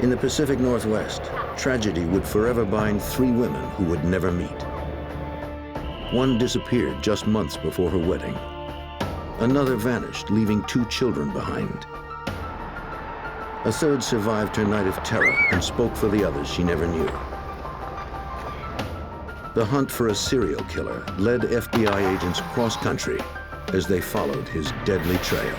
In the Pacific Northwest, tragedy would forever bind three women who would never meet. One disappeared just months before her wedding. Another vanished, leaving two children behind. A third survived her night of terror and spoke for the others she never knew. The hunt for a serial killer led FBI agents cross-country as they followed his deadly trail.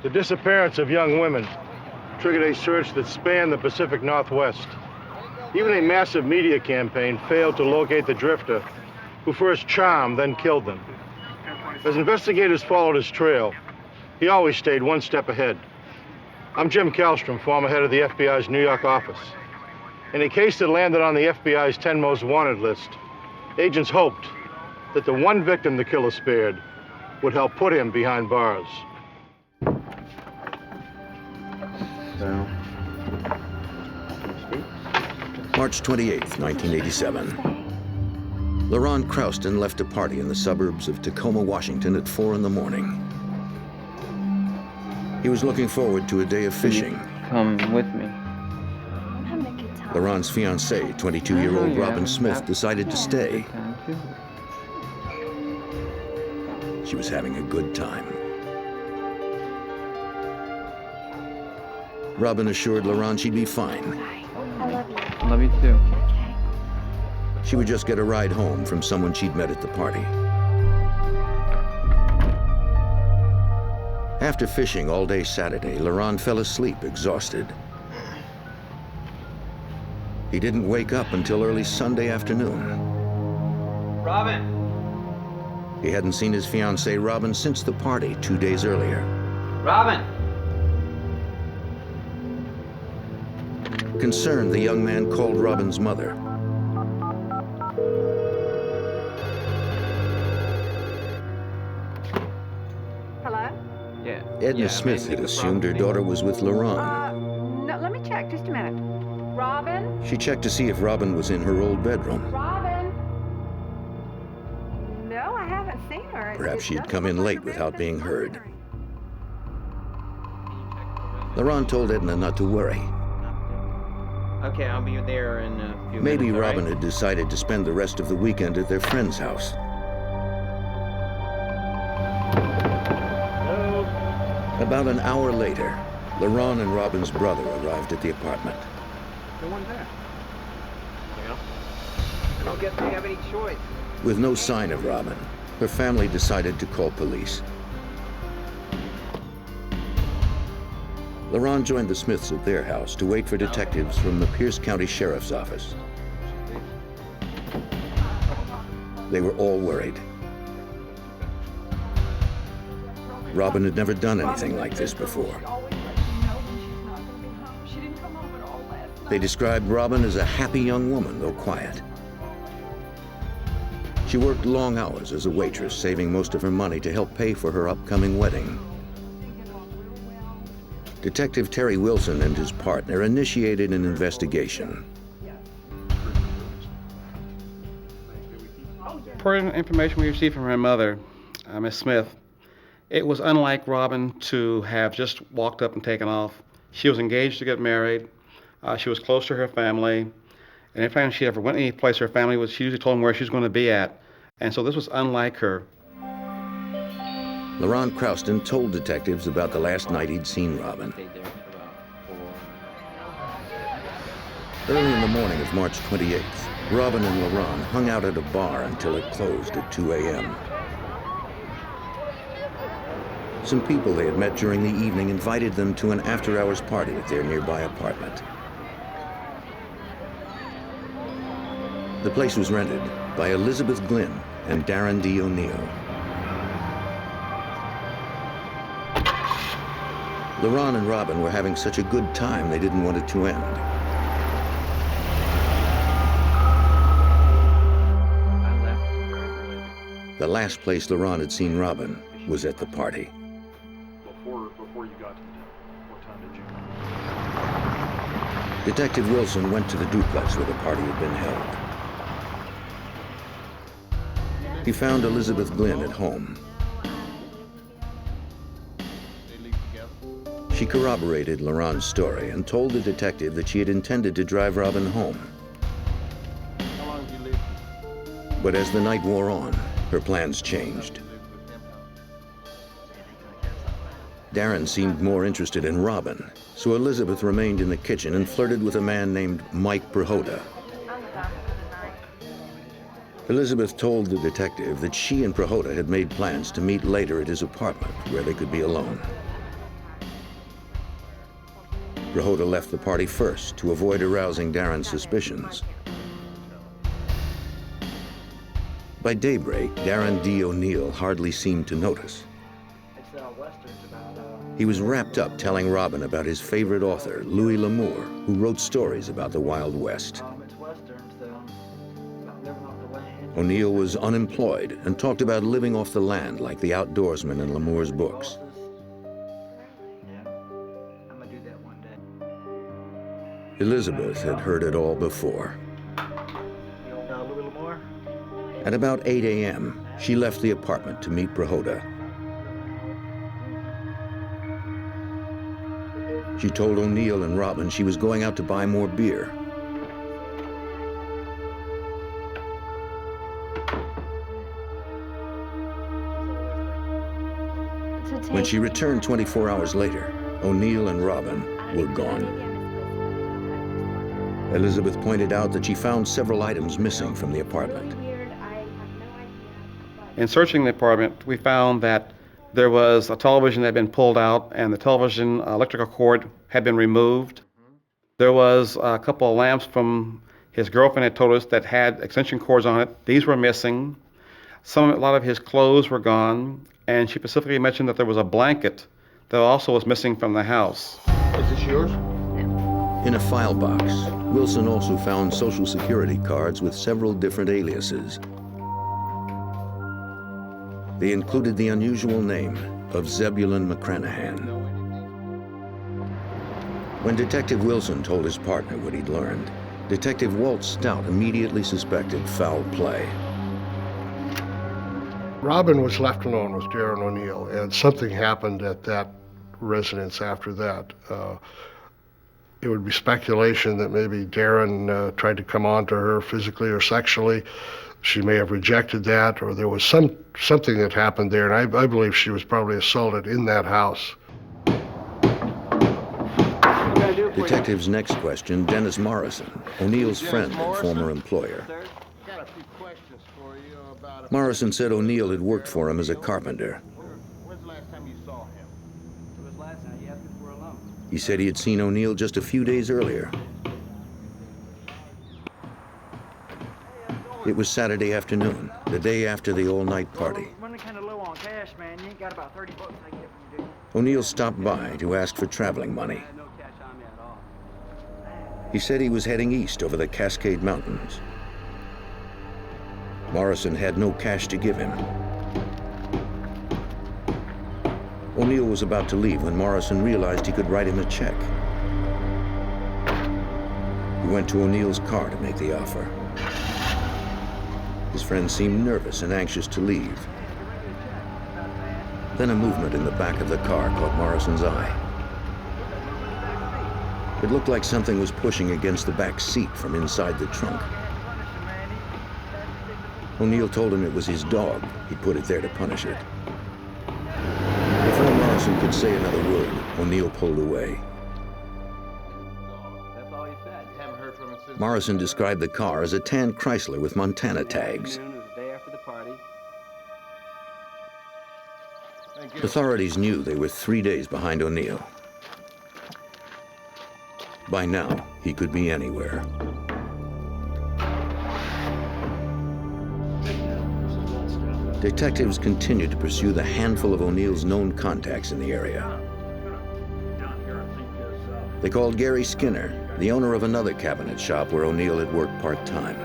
The disappearance of young women triggered a search that spanned the Pacific Northwest. Even a massive media campaign failed to locate the drifter who first charmed, then killed them. As investigators followed his trail, he always stayed one step ahead. I'm Jim Kallstrom, former head of the FBI's New York office. In a case that landed on the FBI's 10 most wanted list, agents hoped that the one victim the killer spared would help put him behind bars. March 28th, 1987. LaRon Crouston left a party in the suburbs of Tacoma, Washington at 4 in the morning. He was looking forward to a day of fishing. Come with me. LaRon's fiancée, 22-year-old Robin Smith, decided to stay. She was having a good time. Robin assured LaRon she'd be fine. I love you. I love you too. Okay. She would just get a ride home from someone she'd met at the party. After fishing all day Saturday, LaRon fell asleep, exhausted. He didn't wake up until early Sunday afternoon. Robin! He hadn't seen his fiancée, Robin, since the party 2 days earlier. Robin! Concerned, the young man called Robin's mother. Hello? Yeah. Edna Smith had assumed her daughter was with LaRon. No, let me check. Just a minute. Robin? She checked to see if Robin was in her old bedroom. Robin? No, I haven't seen her. Perhaps she'd come in late without being heard. LaRon told Edna not to worry. Okay, I'll be there in a few minutes. Maybe all right? Robin had decided to spend the rest of the weekend at their friend's house. About an hour later, LaRon and Robin's brother arrived at the apartment. No one there. Yeah. I don't guess they have any choice. With no sign of Robin, her family decided to call police. LaRon joined the Smiths at their house to wait for detectives from the Pierce County Sheriff's Office. They were all worried. Robin had never done anything like this before. They described Robin as a happy young woman, though quiet. She worked long hours as a waitress, saving most of her money to help pay for her upcoming wedding. Detective Terry Wilson and his partner initiated an investigation. Per information we received from her mother, Miss Smith, it was unlike Robin to have just walked up and taken off. She was engaged to get married. She was close to her family. And if she ever went any place her family was, she usually told them where she was going to be at. And so this was unlike her. LaRon Crouston told detectives about the last night he'd seen Robin. Early in the morning of March 28th, Robin and LaRon hung out at a bar until it closed at 2 a.m. Some people they had met during the evening invited them to an after-hours party at their nearby apartment. The place was rented by Elizabeth Glynn and Darren D. O'Neill. LaRon and Robin were having such a good time they didn't want it to end. I left very early. The last place LaRon had seen Robin was at the party. Before you got to the town, what time did you? Detective Wilson went to the duplex where the party had been held. He found Elizabeth Glynn at home. They leave together? She corroborated LaRon's story and told the detective that she had intended to drive Robin home. How long did you live? But as the night wore on, her plans changed. You lived with him how? Darren seemed more interested in Robin, so Elizabeth remained in the kitchen and flirted with a man named Mike Brahota. Elizabeth told the detective that she and Brahota had made plans to meet later at his apartment where they could be alone. Brahota left the party first to avoid arousing Darren's suspicions. By daybreak, Darren D. O'Neill hardly seemed to notice. It's westerns about He was wrapped up telling Robin about his favorite author, Louis L'Amour, who wrote stories about the Wild West. it's westerns about living off the land. O'Neill was unemployed and talked about living off the land like the outdoorsman in L'Amour's books. Yeah, I'm gonna do that one day. Elizabeth had heard it all before. You know, a little more. At about 8 a.m., she left the apartment to meet Brahota. She told O'Neill and Robin she was going out to buy more beer. When she returned 24 hours later, O'Neill and Robin were gone. Elizabeth pointed out that she found several items missing from the apartment. In searching the apartment, we found that there was a television that had been pulled out and the television electrical cord had been removed. There was a couple of lamps from his girlfriend had told us that had extension cords on it. These were missing. A lot of his clothes were gone, and she specifically mentioned that there was a blanket that also was missing from the house. Is this yours? In a file box, Wilson also found Social Security cards with several different aliases. They included the unusual name of Zebulon McCranahan. When Detective Wilson told his partner what he'd learned, Detective Walt Stout immediately suspected foul play. Robin was left alone with Darren O'Neill, and something happened at that residence after that. It would be speculation that maybe Darren tried to come on to her physically or sexually. She may have rejected that, or there was something that happened there, and I believe she was probably assaulted in that house. Detective's next question, Dennis Morrison, O'Neill's friend and former employer. Got a few questions for you about. Morrison said O'Neill had worked for him as a carpenter. When's the last time you saw him? It was last night. He asked me for a loan. He said he had seen O'Neill just a few days earlier. It was Saturday afternoon, the day after the all-night party. Running kind of low on cash, man. You ain't got about 30 bucks I can get from you, do you? O'Neill stopped by to ask for traveling money. I had no cash on me at all. He said he was heading east over the Cascade Mountains. Morrison had no cash to give him. O'Neill was about to leave when Morrison realized he could write him a check. He went to O'Neill's car to make the offer. His friend seemed nervous and anxious to leave. Then a movement in the back of the car caught Morrison's eye. It looked like something was pushing against the back seat from inside the trunk. O'Neill told him it was his dog. He put it there to punish it. Before Morrison could say another word, O'Neill pulled away. That's all he said. Haven't heard from him since. Morrison described the car as a tan Chrysler with Montana tags. It was the day after the party. Thank you. Authorities knew they were 3 days behind O'Neill. By now, he could be anywhere. Detectives continued to pursue the handful of O'Neill's known contacts in the area. They called Gary Skinner, the owner of another cabinet shop where O'Neill had worked part-time.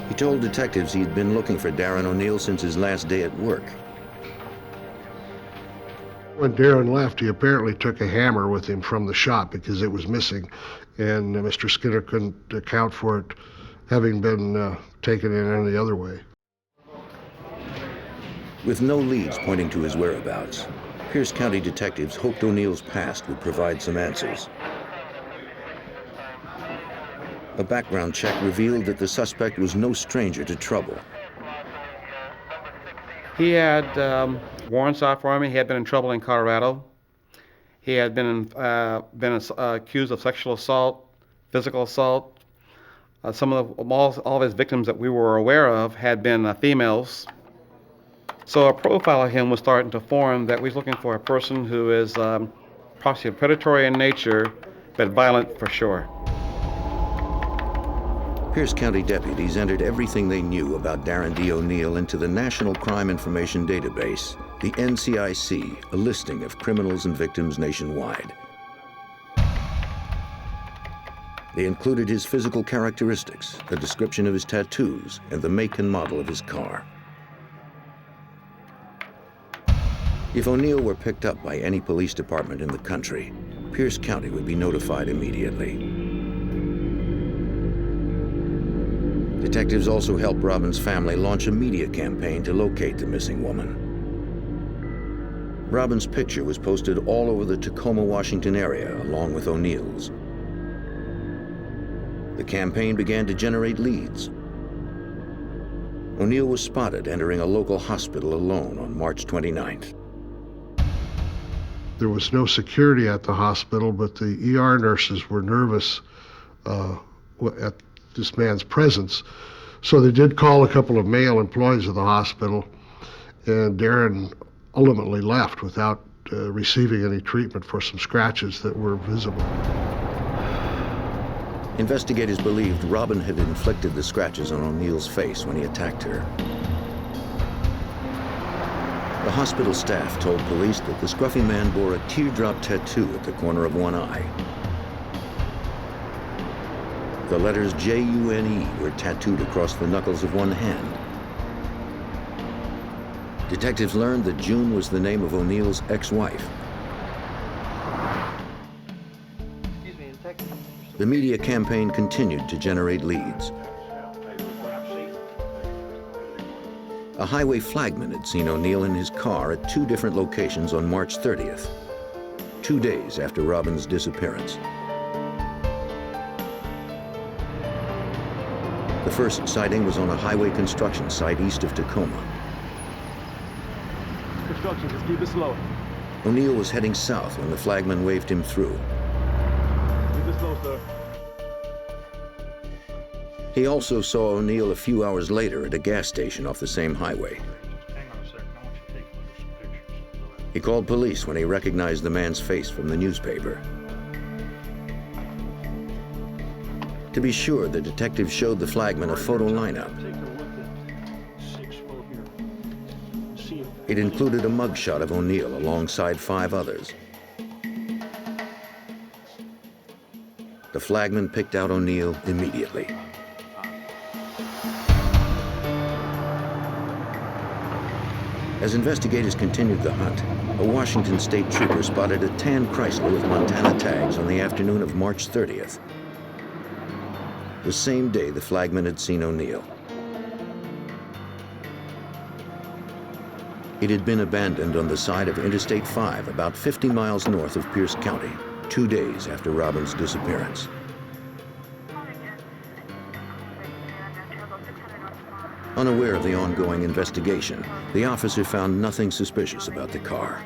He told detectives he had been looking for Darren O'Neill since his last day at work. When Darren left, he apparently took a hammer with him from the shop because it was missing, and Mr. Skinner couldn't account for it having been taken in any other way. With no leads pointing to his whereabouts, Pierce County detectives hoped O'Neill's past would provide some answers. A background check revealed that the suspect was no stranger to trouble. He had warrants out for him. He had been in trouble in Colorado. He had been accused of sexual assault, physical assault. Some of all of his victims that we were aware of had been females. So a profile of him was starting to form that we was looking for a person who is possibly predatory in nature, but violent for sure. Pierce County deputies entered everything they knew about Darren D. O'Neill into the National Crime Information Database, the NCIC, a listing of criminals and victims nationwide. They included his physical characteristics, a description of his tattoos, and the make and model of his car. If O'Neill were picked up by any police department in the country, Pierce County would be notified immediately. Detectives also helped Robin's family launch a media campaign to locate the missing woman. Robin's picture was posted all over the Tacoma, Washington area, along with O'Neill's. The campaign began to generate leads. O'Neill was spotted entering a local hospital alone on March 29th. There was no security at the hospital, but the ER nurses were nervous at this man's presence. So they did call a couple of male employees of the hospital, and Darren ultimately left without receiving any treatment for some scratches that were visible. Investigators believed Robin had inflicted the scratches on O'Neill's face when he attacked her. The hospital staff told police that the scruffy man bore a teardrop tattoo at the corner of one eye. The letters J-U-N-E were tattooed across the knuckles of one hand. Detectives learned that June was the name of O'Neill's ex-wife. The media campaign continued to generate leads. A highway flagman had seen O'Neill in his car at 2 different locations on March 30th, 2 days after Robin's disappearance. The first sighting was on a highway construction site east of Tacoma. Construction, just keep it slow. O'Neill was heading south when the flagman waved him through. Keep it slow, sir. He also saw O'Neill a few hours later at a gas station off the same highway. Hang on a second, I want you to take a look at some pictures. He called police when he recognized the man's face from the newspaper. To be sure, the detective showed the flagman a photo lineup. Take a look at 6 photo here. See if It included a mugshot of O'Neill alongside 5 others. The flagman picked out O'Neill immediately. As investigators continued the hunt, a Washington state trooper spotted a tan Chrysler with Montana tags on the afternoon of March 30th. The same day the flagman had seen O'Neill. It had been abandoned on the side of Interstate 5, about 50 miles north of Pierce County, 2 days after Robin's disappearance. Unaware of the ongoing investigation, the officer found nothing suspicious about the car.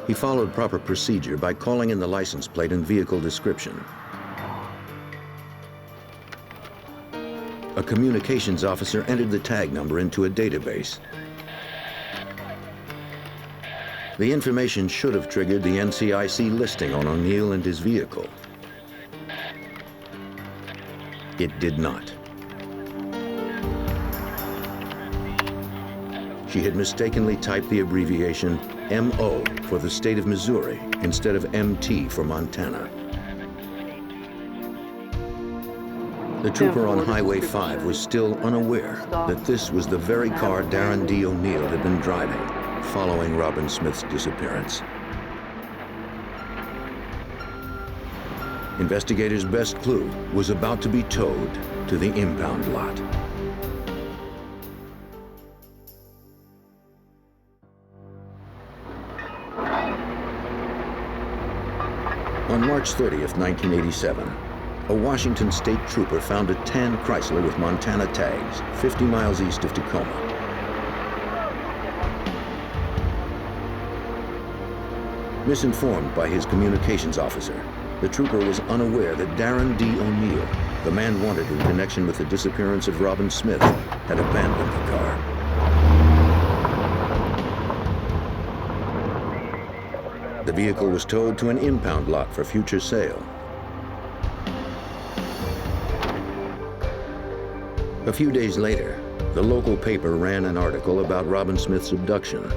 He followed proper procedure by calling in the license plate and vehicle description. A communications officer entered the tag number into a database. The information should have triggered the NCIC listing on O'Neill and his vehicle. It did not. She had mistakenly typed the abbreviation MO for the state of Missouri instead of MT for Montana. The trooper on Highway 5 was still unaware that this was the very car Darren D. O'Neill had been driving following Robin Smith's disappearance. Investigators' best clue was about to be towed to the impound lot. On March 30th, 1987, a Washington state trooper found a tan Chrysler with Montana tags 50 miles east of Tacoma. Misinformed by his communications officer, the trooper was unaware that Darren D. O'Neill, the man wanted in connection with the disappearance of Robin Smith, had abandoned the car. The vehicle was towed to an impound lot for future sale. A few days later, the local paper ran an article about Robin Smith's abduction.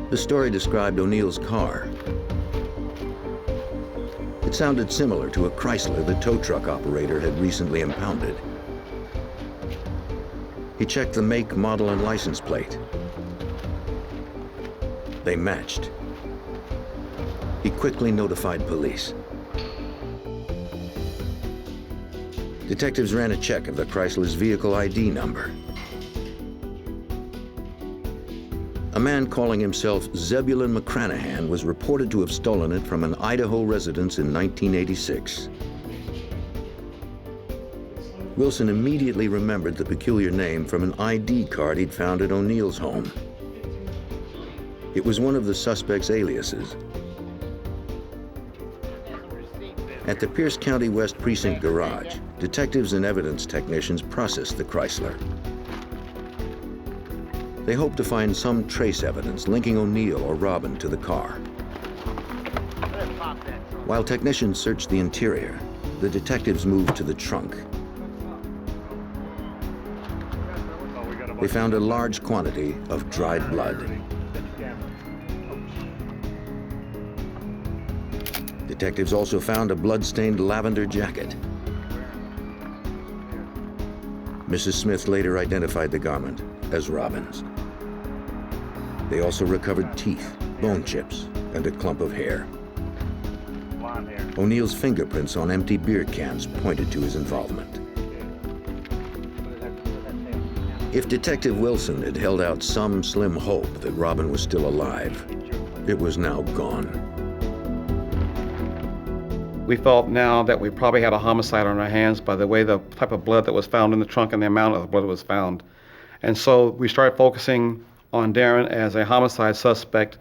The story described O'Neill's car. It sounded similar to a Chrysler the tow truck operator had recently impounded. He checked the make, model, and license plate. They matched. He quickly notified police. Detectives ran a check of the Chrysler's vehicle ID number. A man calling himself Zebulon McCranahan was reported to have stolen it from an Idaho residence in 1986. Wilson immediately remembered the peculiar name from an ID card he'd found at O'Neill's home. It was one of the suspect's aliases. At the Pierce County West Precinct garage, detectives and evidence technicians processed the Chrysler. They hoped to find some trace evidence linking O'Neill or Robin to the car. While technicians searched the interior, the detectives moved to the trunk. They found a large quantity of dried blood. Detectives also found a blood-stained lavender jacket. Mrs. Smith later identified the garment as Robin's. They also recovered teeth, bone chips, and a clump of hair. O'Neill's fingerprints on empty beer cans pointed to his involvement. If Detective Wilson had held out some slim hope that Robin was still alive, it was now gone. We felt now that we probably had a homicide on our hands by the way the type of blood that was found in the trunk and the amount of blood that was found. And so we started focusing on Darren as a homicide suspect.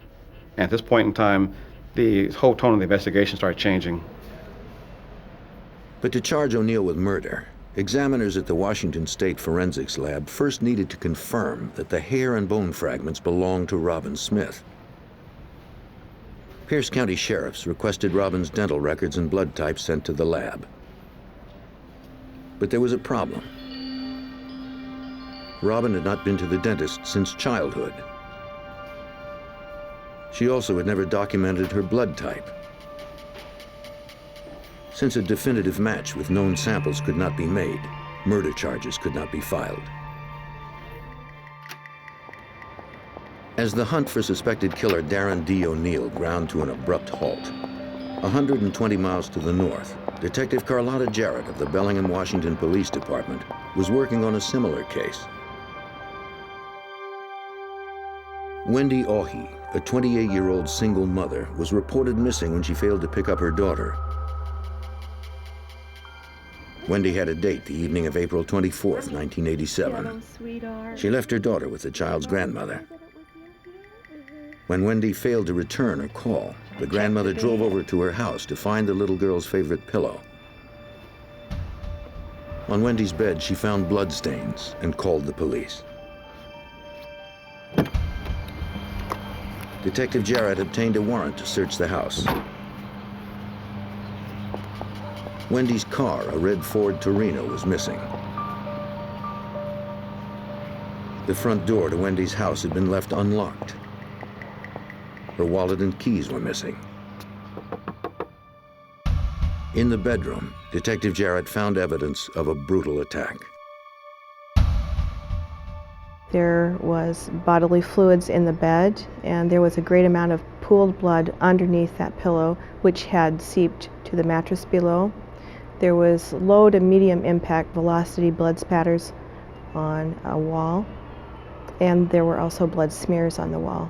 And at this point in time, the whole tone of the investigation started changing. But to charge O'Neill with murder, examiners at the Washington State Forensics Lab first needed to confirm that the hair and bone fragments belonged to Robin Smith. Pierce County sheriffs requested Robin's dental records and blood type sent to the lab. But there was a problem. Robin had not been to the dentist since childhood. She also had never documented her blood type. Since a definitive match with known samples could not be made, murder charges could not be filed. As the hunt for suspected killer Darren D. O'Neill ground to an abrupt halt, 120 miles to the north, Detective Carlotta Jarrett of the Bellingham, Washington Police Department was working on a similar case. Wendy Ohi, a 28-year-old single mother, was reported missing when she failed to pick up her daughter. Wendy had a date the evening of April 24th, 1987. She left her daughter with the child's grandmother. When Wendy failed to return her call, the grandmother drove over to her house to find the little girl's favorite pillow. On Wendy's bed, she found bloodstains and called the police. Detective Jarrett obtained a warrant to search the house. Wendy's car, a red Ford Torino, was missing. The front door to Wendy's house had been left unlocked. Her wallet and keys were missing. In the bedroom, Detective Jarrett found evidence of a brutal attack. There was bodily fluids in the bed, and there was a great amount of pooled blood underneath that pillow, which had seeped to the mattress below. There was low to medium impact velocity blood spatters on a wall, and there were also blood smears on the wall.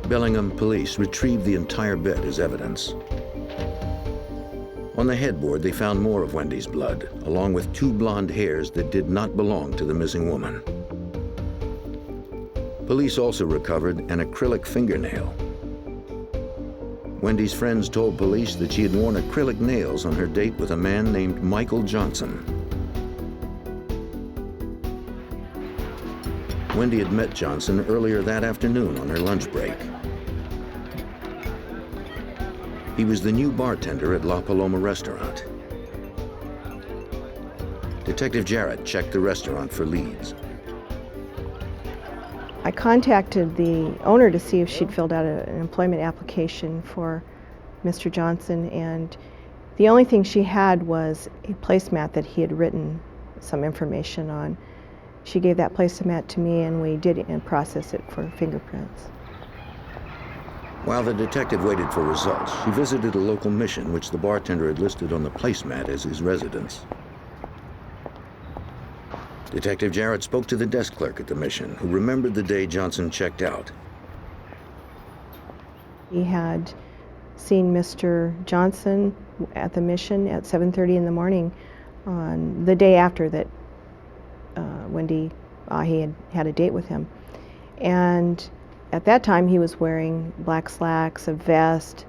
Bellingham police retrieved the entire bed as evidence. On the headboard, they found more of Wendy's blood, along with 2 blonde hairs that did not belong to the missing woman. Police also recovered an acrylic fingernail. Wendy's friends told police that she had worn acrylic nails on her date with a man named Michael Johnson. Wendy had met Johnson earlier that afternoon on her lunch break. He was the new bartender at La Paloma restaurant. Detective Jarrett checked the restaurant for leads. I contacted the owner to see if she'd filled out an employment application for Mr. Johnson, and the only thing she had was a placemat that he had written some information on. She gave that placemat to me, and we did process it for fingerprints. While the detective waited for results, she visited a local mission which the bartender had listed on the placemat as his residence. Detective Jarrett spoke to the desk clerk at the mission, who remembered the day Johnson checked out. He had seen Mr. Johnson at the mission at 7:30 in the morning on the day after that Wendy he had a date with him. And at that time, he was wearing black slacks, a vest,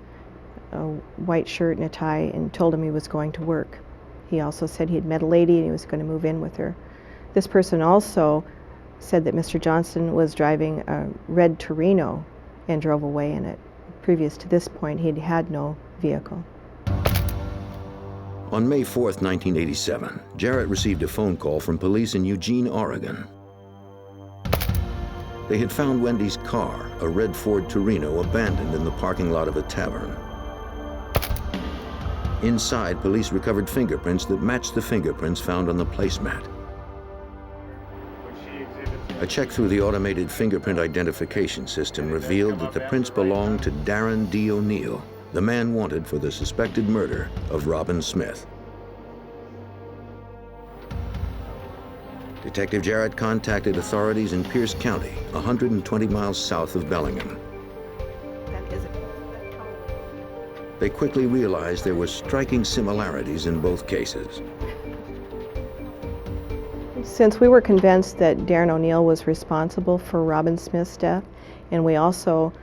a white shirt and a tie, and told him he was going to work. He also said he had met a lady and he was going to move in with her. This person also said that Mr. Johnson was driving a red Torino and drove away in it. Previous to this point, he'd had no vehicle. On May 4th, 1987, Jarrett received a phone call from police in Eugene, Oregon. They had found Wendy's car, a red Ford Torino, abandoned in the parking lot of a tavern. Inside, police recovered fingerprints that matched the fingerprints found on the placemat. A check through the automated fingerprint identification system revealed that the prints belonged to Darren D. O'Neill, the man wanted for the suspected murder of Robin Smith. Detective Jarrett contacted authorities in Pierce County, 120 miles south of Bellingham. They quickly realized there were striking similarities in both cases. Since we were convinced that Darren O'Neill was responsible for Robin Smith's death, and we also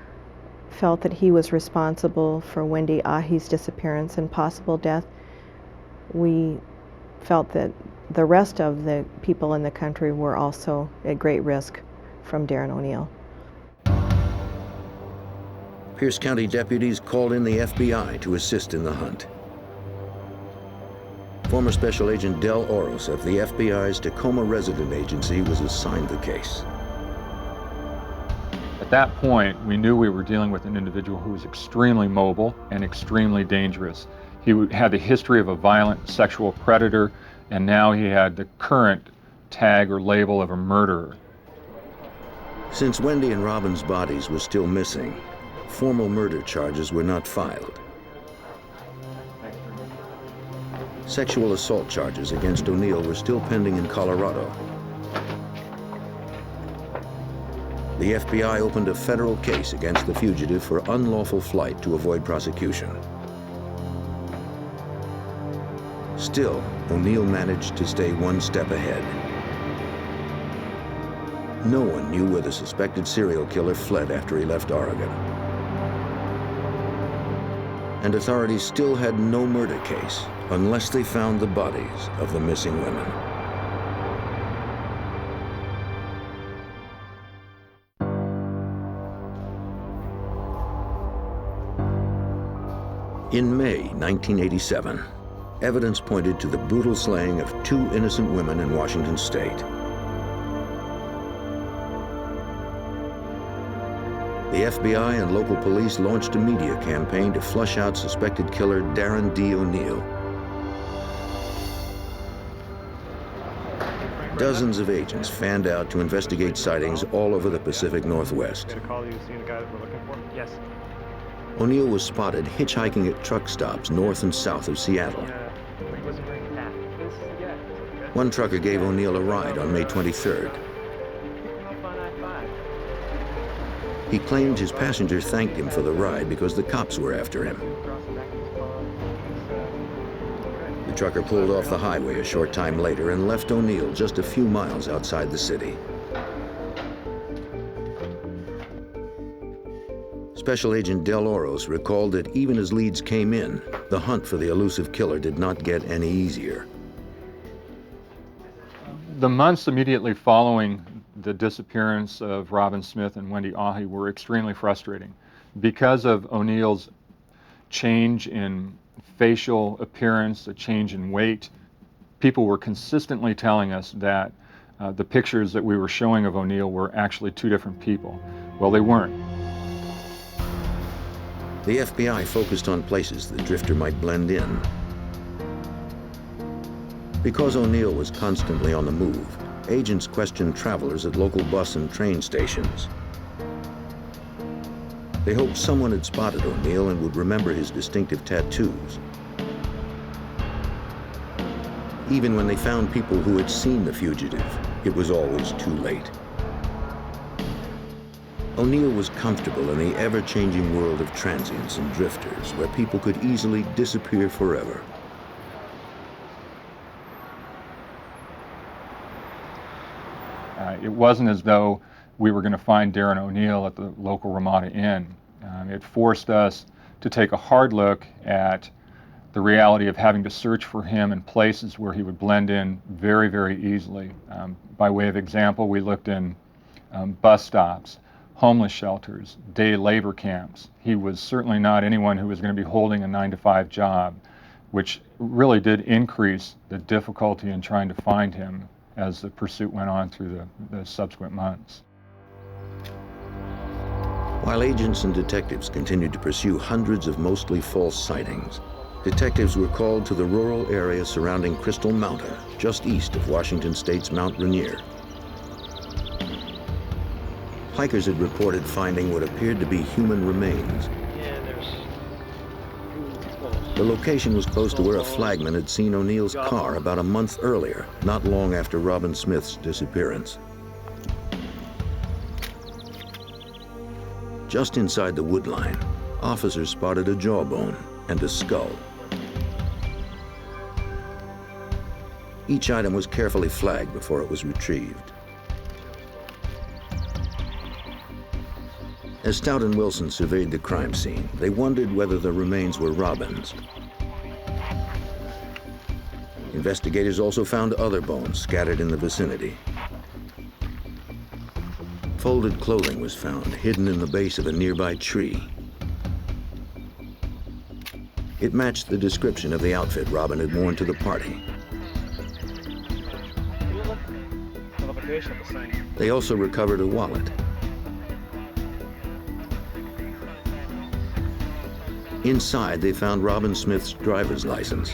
felt that he was responsible for Wendy Ahi's disappearance and possible death, we felt that the rest of the people in the country were also at great risk from Darren O'Neill. Pierce County deputies called in the FBI to assist in the hunt. Former Special Agent Del Oros of the FBI's Tacoma Resident Agency was assigned the case. At that point, we knew we were dealing with an individual who was extremely mobile and extremely dangerous. He had the history of a violent sexual predator, and now he had the current tag or label of a murderer. Since Wendy and Robin's bodies were still missing, formal murder charges were not filed. Sexual assault charges against O'Neill were still pending in Colorado. The FBI opened a federal case against the fugitive for unlawful flight to avoid prosecution. Still, O'Neill managed to stay one step ahead. No one knew where the suspected serial killer fled after he left Oregon. And authorities still had no murder case unless they found the bodies of the missing women. In May 1987, evidence pointed to the brutal slaying of 2 innocent women in Washington state. The FBI and local police launched a media campaign to flush out suspected killer Darren D. O'Neill. Dozens of agents fanned out to investigate sightings all over the Pacific Northwest. Made a call, you seen the guy that we're looking for? Yes. O'Neill was spotted hitchhiking at truck stops north and south of Seattle. He wasn't wearing a hat. One trucker gave O'Neill a ride on May 23rd. He claimed his passenger thanked him for the ride because the cops were after him. The trucker pulled off the highway a short time later and left O'Neill just a few miles outside the city. Special Agent Del Oros recalled that even as leads came in, the hunt for the elusive killer did not get any easier. The months immediately following the disappearance of Robin Smith and Wendy Ahi were extremely frustrating. Because of O'Neill's change in facial appearance, a change in weight, people were consistently telling us that the pictures that we were showing of O'Neill were actually 2 different people. Well, they weren't. The FBI focused on places the drifter might blend in. Because O'Neill was constantly on the move, agents questioned travelers at local bus and train stations. They hoped someone had spotted O'Neill and would remember his distinctive tattoos. Even when they found people who had seen the fugitive, it was always too late. O'Neill was comfortable in the ever-changing world of transients and drifters, where people could easily disappear forever. It wasn't as though we were going to find Darren O'Neill at the local Ramada Inn. It forced us to take a hard look at the reality of having to search for him in places where he would blend in very, very easily. By way of example, we looked in bus stops, homeless shelters, day labor camps. He was certainly not anyone who was going to be holding a 9-to-5 job, which really did increase the difficulty in trying to find him as the pursuit went on through the subsequent months. While agents and detectives continued to pursue hundreds of mostly false sightings, detectives were called to the rural area surrounding Crystal Mountain, just east of Washington State's Mount Rainier. Hikers had reported finding what appeared to be human remains. The location was close to where a flagman had seen O'Neill's car about a month earlier, not long after Robin Smith's disappearance. Just inside the wood line, officers spotted a jawbone and a skull. Each item was carefully flagged before it was retrieved. As Stout and Wilson surveyed the crime scene, they wondered whether the remains were Robin's. Investigators also found other bones scattered in the vicinity. Folded clothing was found hidden in the base of a nearby tree. It matched the description of the outfit Robin had worn to the party. They also recovered a wallet. Inside, they found Robin Smith's driver's license.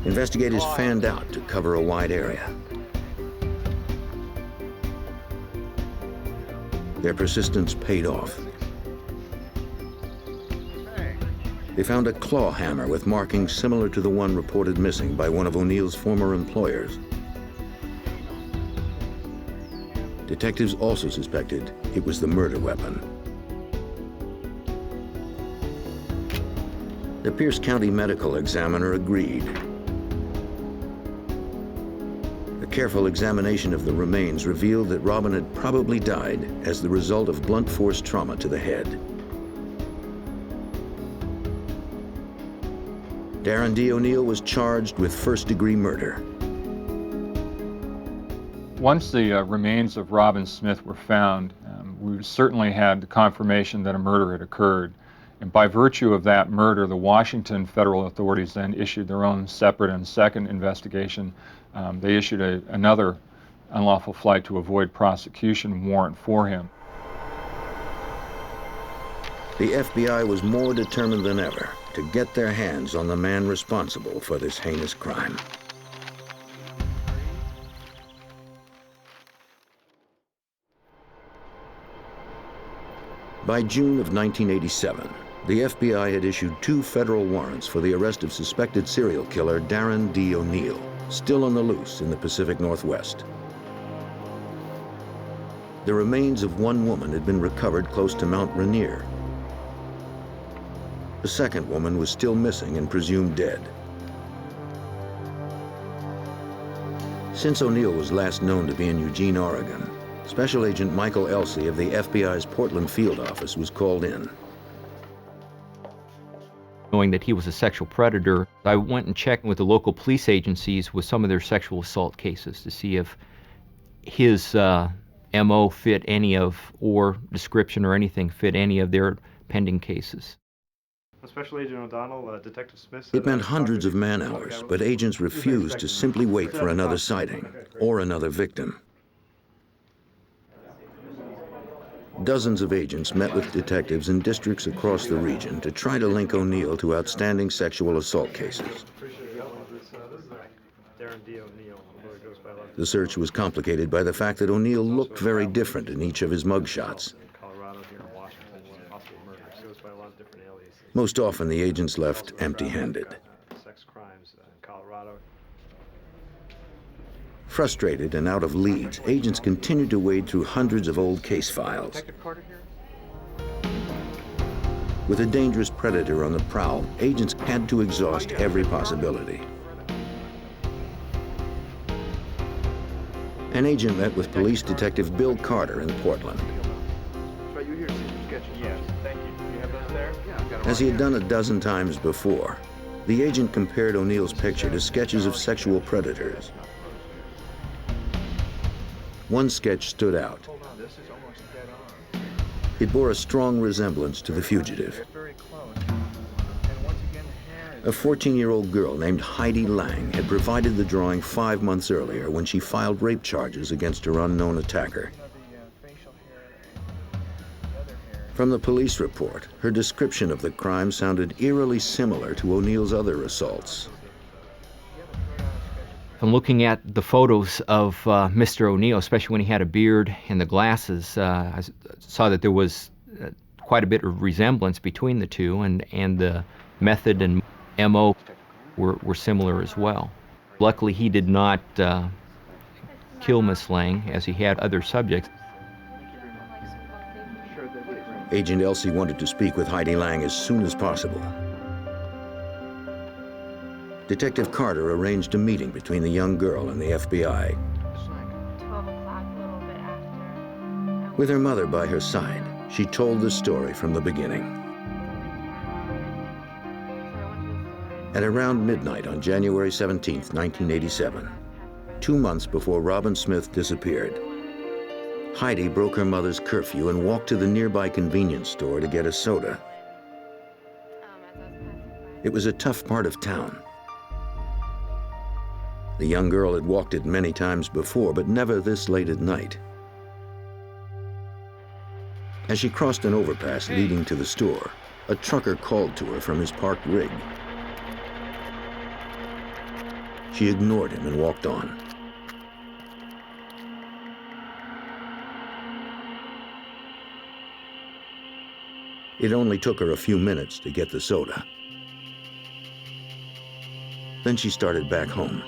Investigators fanned out to cover a wide area. Their persistence paid off. They found a claw hammer with markings similar to the one reported missing by one of O'Neill's former employers. Detectives also suspected it was the murder weapon. The Pierce County medical examiner agreed. A careful examination of the remains revealed that Robin had probably died as the result of blunt force trauma to the head. Darren D. O'Neill was charged with first-degree murder. Once the remains of Robin Smith were found, we certainly had the confirmation that a murder had occurred. And by virtue of that murder, the Washington federal authorities then issued their own separate and second investigation. They issued another unlawful flight to avoid prosecution warrant for him. The FBI was more determined than ever to get their hands on the man responsible for this heinous crime. By June of 1987, the FBI had issued 2 federal warrants for the arrest of suspected serial killer Darren D. O'Neill, still on the loose in the Pacific Northwest. The remains of one woman had been recovered close to Mount Rainier. The second woman was still missing and presumed dead. Since O'Neill was last known to be in Eugene, Oregon, Special Agent Michael Elsey of the FBI's Portland field office was called in. Knowing that he was a sexual predator, I went and checked with the local police agencies with some of their sexual assault cases to see if his MO fit any of, or description or anything fit any of their pending cases. Special Agent O'Donnell, Detective Smith. It meant hundreds of man-hours, but agents refused to simply wait for another sighting or another victim. Dozens of agents met with detectives in districts across the region to try to link O'Neill to outstanding sexual assault cases. The search was complicated by the fact that O'Neill looked very different in each of his mugshots. Most often, the agents left empty-handed. Frustrated and out of leads, agents continued to wade through hundreds of old case files. With a dangerous predator on the prowl, agents had to exhaust every possibility. An agent met with police detective Bill Carter in Portland. As he had done a dozen times before, the agent compared O'Neill's picture to sketches of sexual predators. One sketch stood out. It bore a strong resemblance to the fugitive. A 14-year-old girl named Heidi Lang had provided the drawing 5 months earlier when she filed rape charges against her unknown attacker. From the police report, her description of the crime sounded eerily similar to O'Neill's other assaults. From looking at the photos of Mr. O'Neill, especially when he had a beard and the glasses, I saw that there was quite a bit of resemblance between the two, and the method and MO were similar as well. Luckily, he did not kill Miss Lang, as he had other subjects. Agent Elsey wanted to speak with Heidi Lang as soon as possible. Detective Carter arranged a meeting between the young girl and the FBI. With her mother by her side, she told the story from the beginning. At around midnight on January 17, 1987, 2 months before Robin Smith disappeared, Heidi broke her mother's curfew and walked to the nearby convenience store to get a soda. It was a tough part of town. The young girl had walked it many times before, but never this late at night. As she crossed an overpass leading to the store, a trucker called to her from his parked rig. She ignored him and walked on. It only took her a few minutes to get the soda. Then she started back home.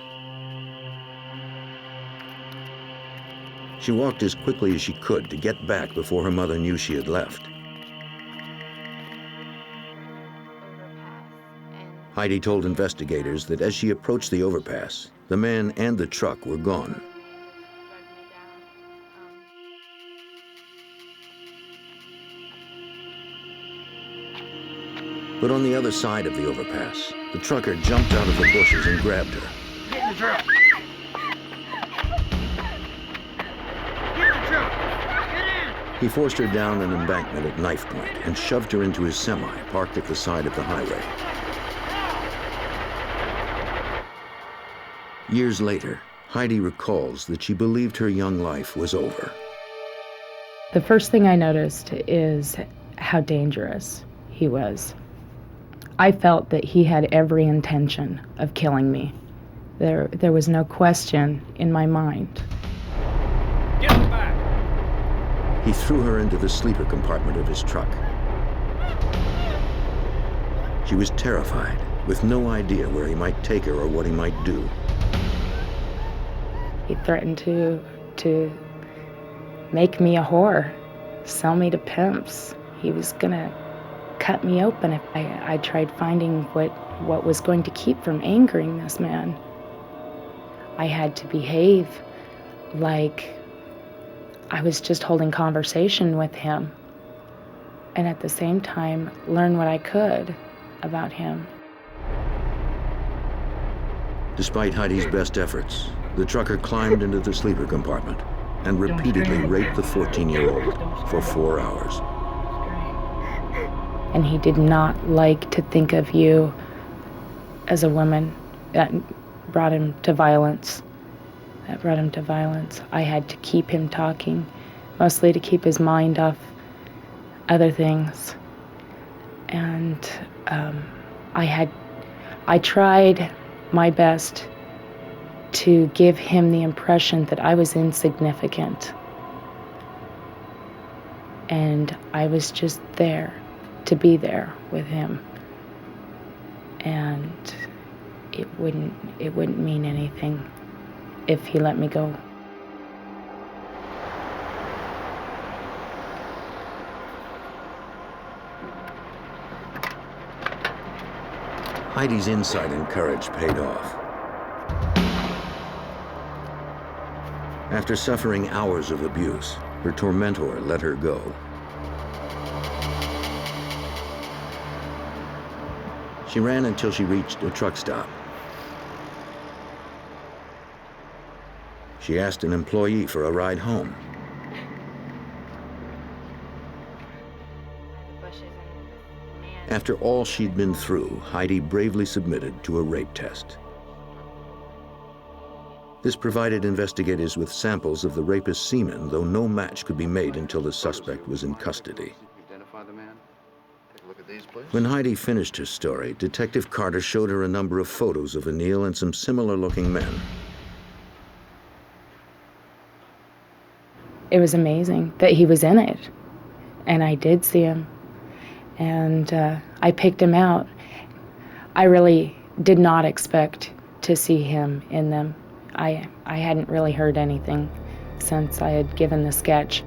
She walked as quickly as she could to get back before her mother knew she had left. Heidi told investigators that as she approached the overpass, the man and the truck were gone. But on the other side of the overpass, the trucker jumped out of the bushes and grabbed her. Get in the truck! Get in the truck! Get in! He forced her down an embankment at knife point and shoved her into his semi parked at the side of the highway. Years later, Heidi recalls that she believed her young life was over. The first thing I noticed is how dangerous he was. I felt that he had every intention of killing me. There was no question in my mind. Get back! He threw her into the sleeper compartment of his truck. She was terrified, with no idea where he might take her or what he might do. He threatened to make me a whore, sell me to pimps. He was gonna cut me open if I tried finding what was going to keep from angering this man. I had to behave like I was just holding conversation with him, and at the same time learn what I could about him. Despite Heidi's best efforts, the trucker climbed into the sleeper compartment and repeatedly raped the 14-year-old for 4 hours. And he did not like to think of you as a woman. That brought him to violence. I had to keep him talking, mostly to keep his mind off other things. And I tried my best to give him the impression that I was insignificant. And I was just there to be there with him. And it wouldn't mean anything if he let me go. Heidi's insight and courage paid off. After suffering hours of abuse, her tormentor let her go. She ran until she reached a truck stop. She asked an employee for a ride home. After all she'd been through, Heidi bravely submitted to a rape test. This provided investigators with samples of the rapist's semen, though no match could be made until the suspect was in custody. When Heidi finished her story, Detective Carter showed her a number of photos of O'Neill and some similar-looking men. It was amazing that he was in it, and I did see him, and I picked him out. I really did not expect to see him in them. I hadn't really heard anything since I had given the sketch.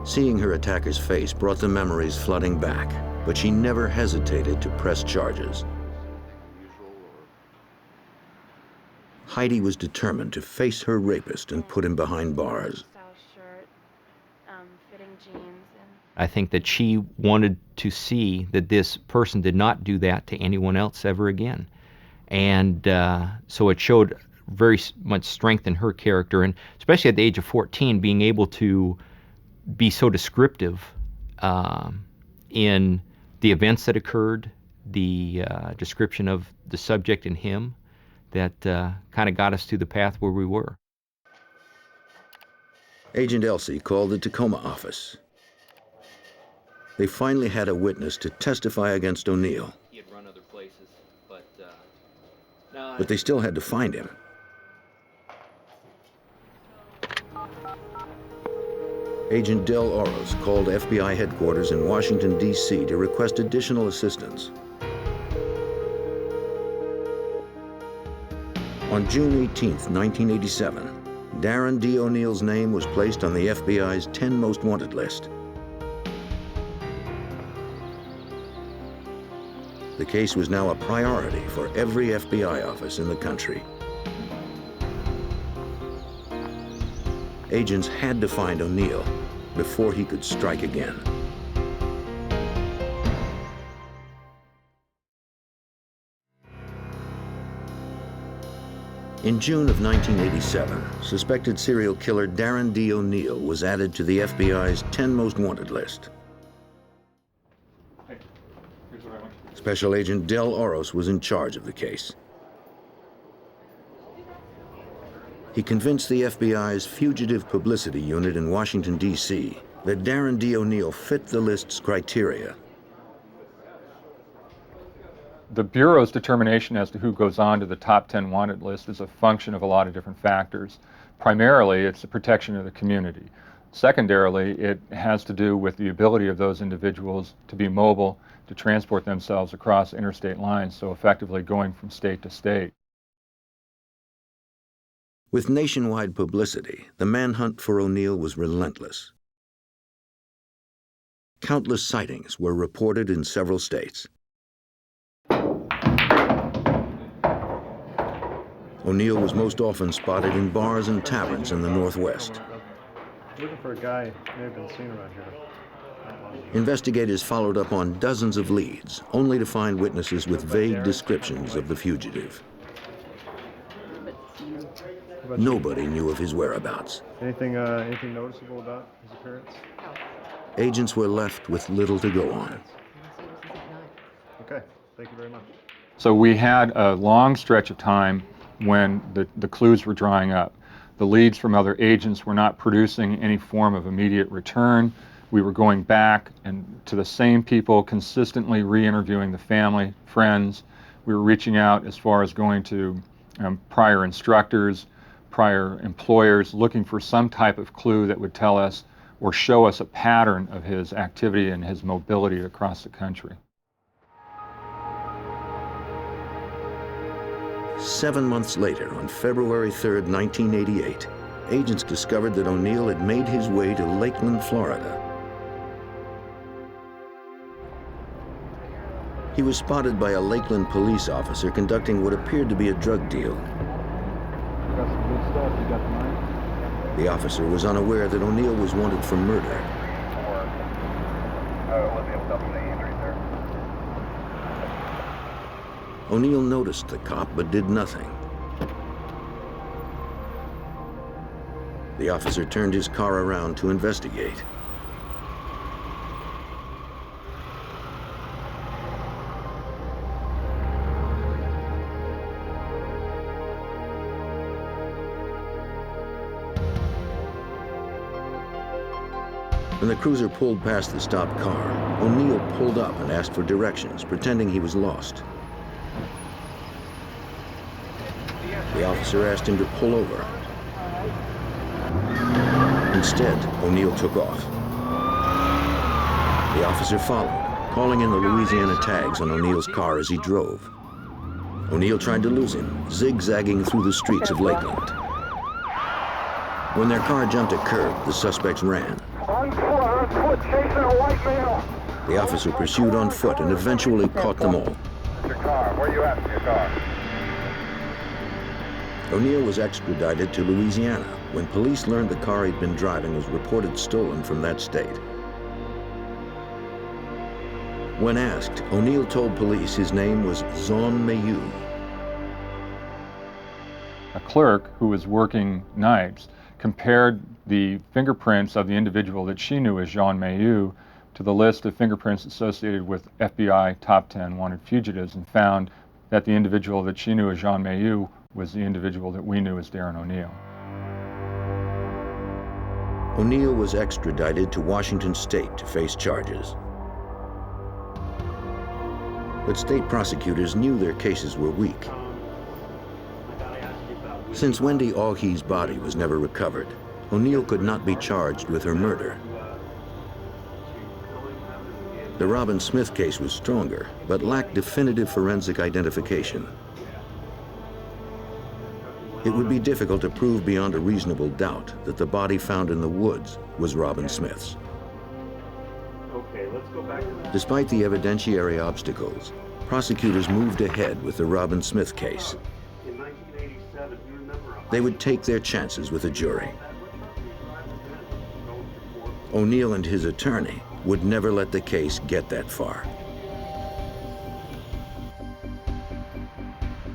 Seeing her attacker's face brought the memories flooding back, but she never hesitated to press charges. Heidi was determined to face her rapist and put him behind bars. I think that she wanted to see that this person did not do that to anyone else ever again. And so it showed very much strength in her character, and especially at the age of 14, being able to be so descriptive in the events that occurred, the description of the subject and him, that kind of got us to the path where we were. Agent Elsie called the Tacoma office. They finally had a witness to testify against O'Neill. He had run other places, but they still had to find him. Agent Del Oros called FBI headquarters in Washington, D.C. to request additional assistance. On June 18, 1987, Darren D. O'Neill's name was placed on the FBI's 10 most wanted list. The case was now a priority for every FBI office in the country. Agents had to find O'Neill before he could strike again. In June of 1987, suspected serial killer Darren D. O'Neill was added to the FBI's 10 most wanted list. Special Agent Del Oros was in charge of the case. He convinced the FBI's Fugitive Publicity Unit in Washington, D.C. that Darren D. O'Neill fit the list's criteria. The Bureau's determination as to who goes on to the top 10 wanted list is a function of a lot of different factors. Primarily, it's the protection of the community. Secondarily, it has to do with the ability of those individuals to be mobile, to transport themselves across interstate lines, so effectively going from state to state. With nationwide publicity, the manhunt for O'Neill was relentless. Countless sightings were reported in several states. O'Neill was most often spotted in bars and taverns in the Northwest. Looking for a guy may have been seen around here. Investigators followed up on dozens of leads, only to find witnesses with vague descriptions of the fugitive. Nobody knew of his whereabouts. Anything noticeable about his appearance? Agents were left with little to go on. Okay, thank you very much. So we had a long stretch of time when the clues were drying up. The leads from other agents were not producing any form of immediate return. We were going back and to the same people, consistently re-interviewing the family, friends. We were reaching out as far as going to prior instructors, prior employers, looking for some type of clue that would tell us or show us a pattern of his activity and his mobility across the country. 7 months later, on February 3rd, 1988, agents discovered that O'Neill had made his way to Lakeland, Florida. He was spotted by a Lakeland police officer conducting what appeared to be a drug deal. Got some good stuff. You got the money? The officer was unaware that O'Neill was wanted for murder. O'Neill noticed the cop but did nothing. The officer turned his car around to investigate. When the cruiser pulled past the stopped car, O'Neill pulled up and asked for directions, pretending he was lost. The officer asked him to pull over. Instead, O'Neill took off. The officer followed, calling in the Louisiana tags on O'Neill's car as he drove. O'Neill tried to lose him, zigzagging through the streets of Lakeland. When their car jumped a curb, the suspects ran. On foot, chasing a white male. The officer pursued on foot and eventually caught them all. Your car, where you at in your car? O'Neill was extradited to Louisiana when police learned the car he'd been driving was reported stolen from that state. When asked, O'Neill told police his name was Jean Mailloux. A clerk who was working nights compared the fingerprints of the individual that she knew as Jean Mailloux to the list of fingerprints associated with FBI top 10 wanted fugitives and found that the individual that she knew as Jean Mailloux was the individual that we knew as Darren O'Neill. O'Neill was extradited to Washington State to face charges. But state prosecutors knew their cases were weak. Since Wendy Aughey's body was never recovered, O'Neill could not be charged with her murder. The Robin Smith case was stronger, but lacked definitive forensic identification. It would be difficult to prove beyond a reasonable doubt that the body found in the woods was Robin Smith's. Despite the evidentiary obstacles, prosecutors moved ahead with the Robin Smith case. They would take their chances with a jury. O'Neill and his attorney would never let the case get that far.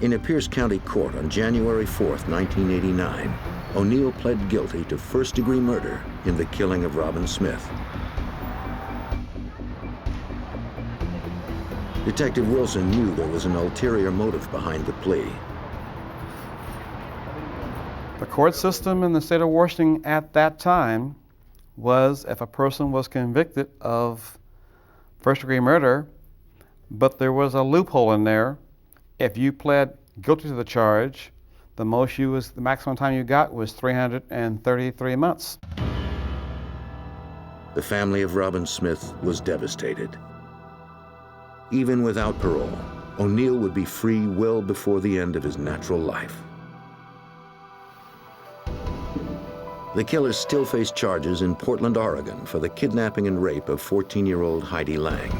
In a Pierce County court on January 4th, 1989, O'Neill pled guilty to first-degree murder in the killing of Robin Smith. Detective Wilson knew there was an ulterior motive behind the plea. The court system in the state of Washington at that time was if a person was convicted of first-degree murder, but there was a loophole in there. If you pled guilty to the charge, the maximum time you got was 333 months. The family of Robin Smith was devastated. Even without parole, O'Neill would be free well before the end of his natural life. The killers still face charges in Portland, Oregon for the kidnapping and rape of 14-year-old Heidi Lang.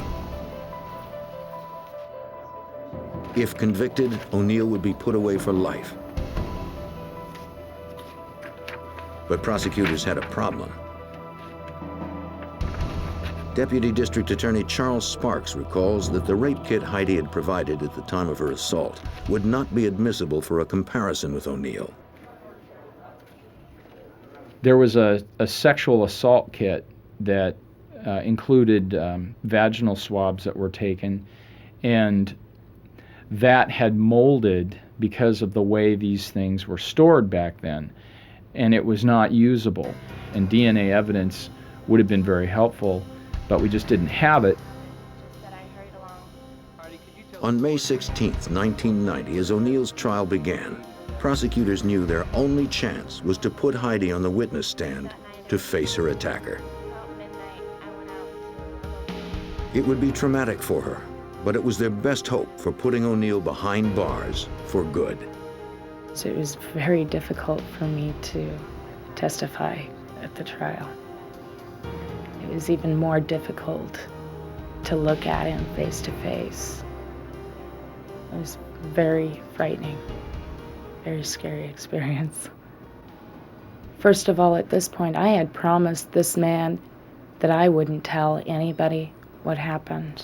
If convicted, O'Neill would be put away for life. But prosecutors had a problem. Deputy District Attorney Charles Sparks recalls that the rape kit Heidi had provided at the time of her assault would not be admissible for a comparison with O'Neill. There was a sexual assault kit that included vaginal swabs that were taken, and that had molded because of the way these things were stored back then, and it was not usable. And DNA evidence would have been very helpful, but we just didn't have it. On May 16, 1990, as O'Neill's trial began, prosecutors knew their only chance was to put Heidi on the witness stand to face her attacker. It would be traumatic for her, but it was their best hope for putting O'Neill behind bars for good. So it was very difficult for me to testify at the trial. It was even more difficult to look at him face to face. It was very frightening, very scary experience. First of all, at this point, I had promised this man that I wouldn't tell anybody what happened.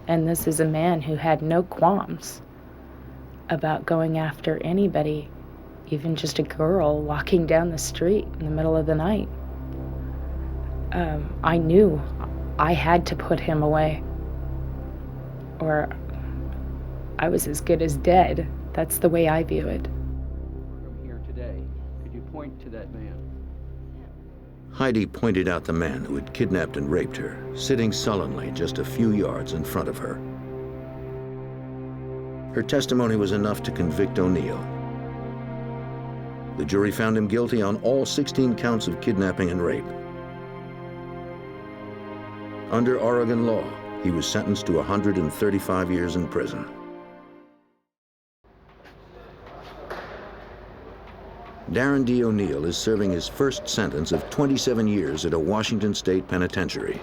And this is a man who had no qualms about going after anybody, even just a girl walking down the street in the middle of the night. I knew I had to put him away, or I was as good as dead. That's the way I view it. From here today, could you point to that man? Heidi pointed out the man who had kidnapped and raped her, sitting sullenly just a few yards in front of her. Her testimony was enough to convict O'Neill. The jury found him guilty on all 16 counts of kidnapping and rape. Under Oregon law, he was sentenced to 135 years in prison. Darren D. O'Neill is serving his first sentence of 27 years at a Washington State penitentiary.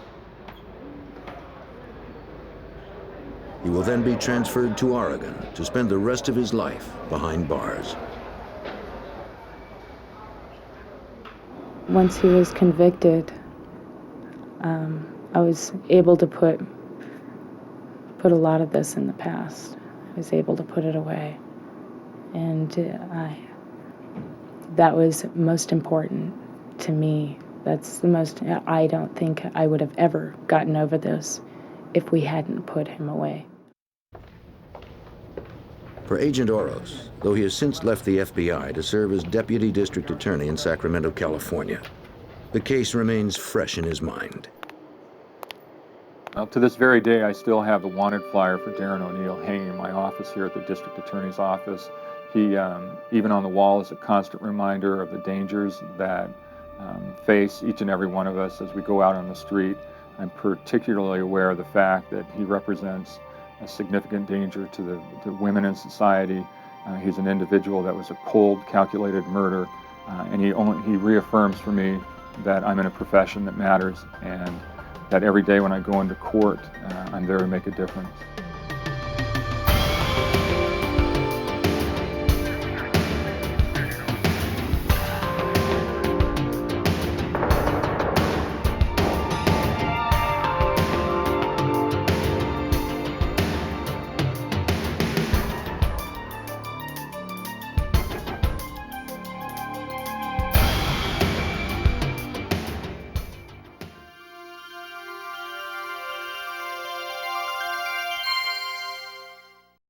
He will then be transferred to Oregon to spend the rest of his life behind bars. Once he was convicted, I was able to put a lot of this in the past. I was able to put it away. And that was most important to me. That's the most, I don't think I would have ever gotten over this if we hadn't put him away. For Agent Oros, though he has since left the FBI to serve as Deputy District Attorney in Sacramento, California, the case remains fresh in his mind. Well, to this very day, I still have the wanted flyer for Darren O'Neill hanging in my office here at the District Attorney's office. He, even on the wall, is a constant reminder of the dangers that face each and every one of us as we go out on the street. I'm particularly aware of the fact that he represents a significant danger to the women in society. He's an individual that was a cold, calculated murder, and he reaffirms for me that I'm in a profession that matters, and that every day when I go into court, I'm there to make a difference.